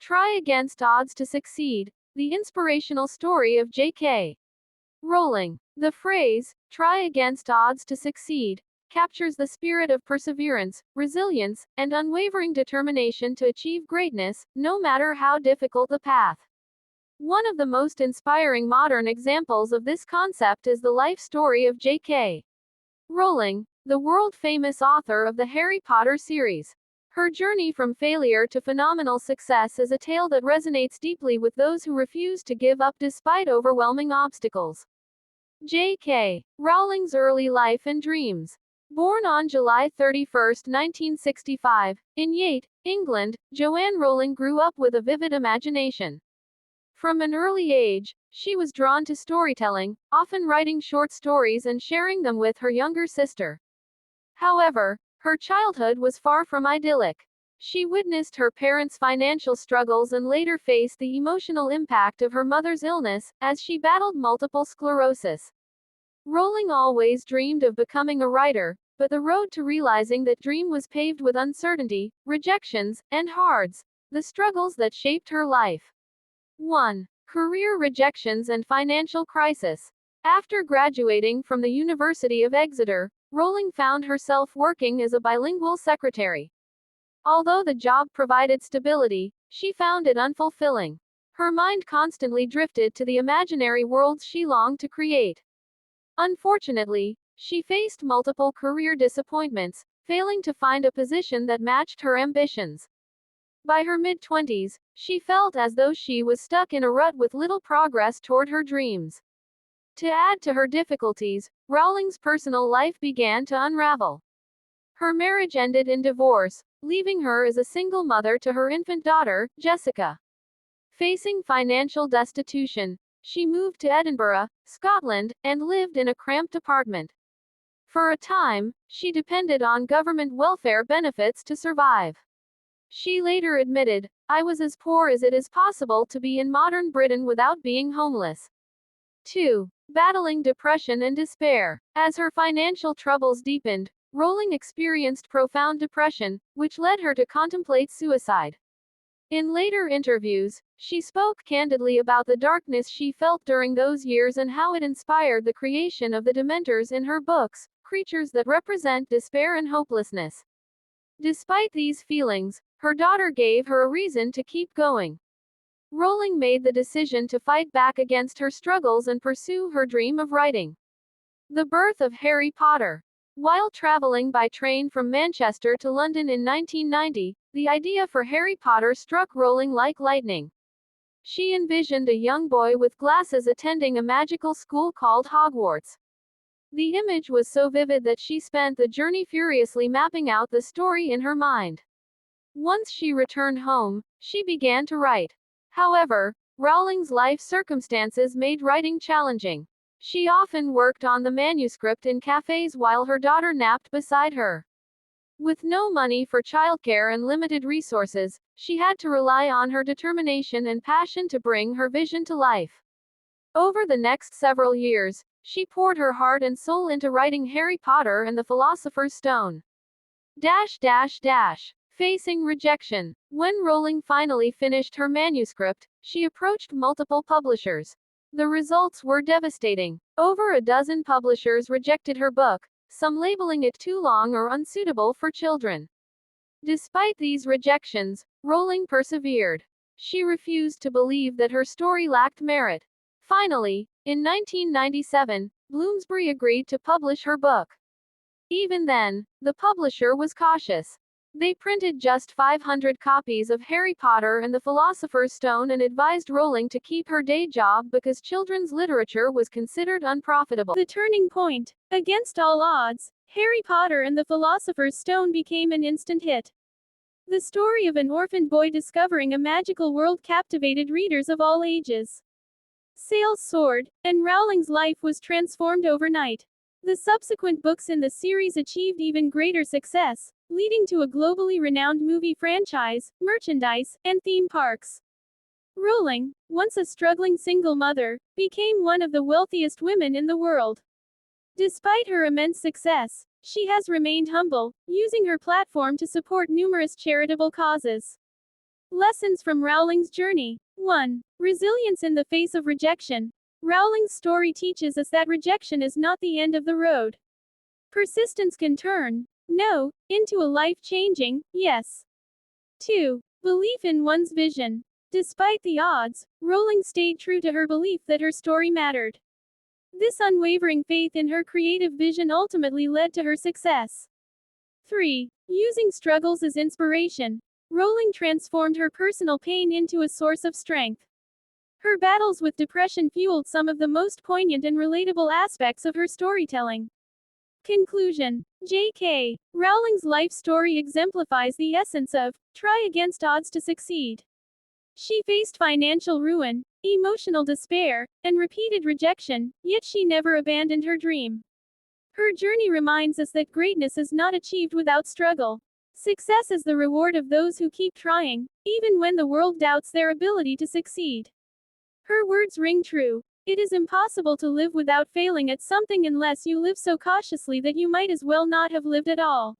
Try against odds to succeed. The inspirational story of J.K. Rowling. The phrase, try against odds to succeed, captures the spirit of perseverance, resilience, and unwavering determination to achieve greatness, no matter how difficult the path. One of the most inspiring modern examples of this concept is the life story of J.K. Rowling, the world-famous author of the Harry Potter series. Her journey from failure to phenomenal success is a tale that resonates deeply with those who refuse to give up despite overwhelming obstacles. J.K. Rowling's early life and dreams. Born on July 31, 1965, in Yate, England, Joanne Rowling grew up with a vivid imagination. From an early age, she was drawn to storytelling, often writing short stories and sharing them with her younger sister. However, her childhood was far from idyllic. She witnessed her parents' financial struggles and later faced the emotional impact of her mother's illness, as she battled multiple sclerosis. Rowling always dreamed of becoming a writer, but the road to realizing that dream was paved with uncertainty, rejections, and the struggles that shaped her life. 1. Career rejections and financial crisis. After graduating from the University of Exeter, Rowling found herself working as a bilingual secretary. Although the job provided stability, she found it unfulfilling. Her mind constantly drifted to the imaginary worlds she longed to create. Unfortunately, she faced multiple career disappointments, failing to find a position that matched her ambitions. By her mid-20s, she felt as though she was stuck in a rut with little progress toward her dreams. To add to her difficulties, Rowling's personal life began to unravel. Her marriage ended in divorce, leaving her as a single mother to her infant daughter, Jessica. Facing financial destitution, she moved to Edinburgh, Scotland, and lived in a cramped apartment. For a time, she depended on government welfare benefits to survive. She later admitted, "I was as poor as it is possible to be in modern Britain without being homeless." 2. Battling depression and despair. As her financial troubles deepened, Rowling experienced profound depression, which led her to contemplate suicide. In later interviews, she spoke candidly about the darkness she felt during those years and how it inspired the creation of the Dementors in her books, creatures that represent despair and hopelessness. Despite these feelings, her daughter gave her a reason to keep going. Rowling made the decision to fight back against her struggles and pursue her dream of writing. The birth of Harry Potter. While traveling by train from Manchester to London in 1990, the idea for Harry Potter struck Rowling like lightning. She envisioned a young boy with glasses attending a magical school called Hogwarts. The image was so vivid that she spent the journey furiously mapping out the story in her mind. Once she returned home, she began to write. However, Rowling's life circumstances made writing challenging. She often worked on the manuscript in cafes while her daughter napped beside her. With no money for childcare and limited resources, she had to rely on her determination and passion to bring her vision to life. Over the next several years, she poured her heart and soul into writing Harry Potter and the Philosopher's Stone. Facing rejection. When Rowling finally finished her manuscript, she approached multiple publishers. The results were devastating. Over a dozen publishers rejected her book, some labeling it too long or unsuitable for children. Despite these rejections, Rowling persevered. She refused to believe that her story lacked merit. Finally, in 1997, Bloomsbury agreed to publish her book. Even then, the publisher was cautious. They printed just 500 copies of Harry Potter and the Philosopher's Stone and advised Rowling to keep her day job because children's literature was considered unprofitable. The turning point. Against all odds, Harry Potter and the Philosopher's Stone became an instant hit. The story of an orphaned boy discovering a magical world captivated readers of all ages. Sales soared, and Rowling's life was transformed overnight. The subsequent books in the series achieved even greater success, leading to a globally renowned movie franchise, merchandise, and theme parks. Rowling, once a struggling single mother, became one of the wealthiest women in the world. Despite her immense success, she has remained humble, using her platform to support numerous charitable causes. Lessons from Rowling's journey. 1. Resilience in the face of rejection. Rowling's story teaches us that rejection is not the end of the road. Persistence can turn no into a life-changing yes. 2. Belief in one's vision. Despite the odds, Rowling stayed true to her belief that her story mattered. This unwavering faith in her creative vision ultimately led to her success. 3. Using struggles as inspiration. Rowling transformed her personal pain into a source of strength. Her battles with depression fueled some of the most poignant and relatable aspects of her storytelling. Conclusion. J.K. Rowling's life story exemplifies the essence of try against odds to succeed. She faced financial ruin, emotional despair, and repeated rejection, yet she never abandoned her dream. Her journey reminds us that greatness is not achieved without struggle. Success is the reward of those who keep trying, even when the world doubts their ability to succeed. Her words ring true. It is impossible to live without failing at something unless you live so cautiously that you might as well not have lived at all.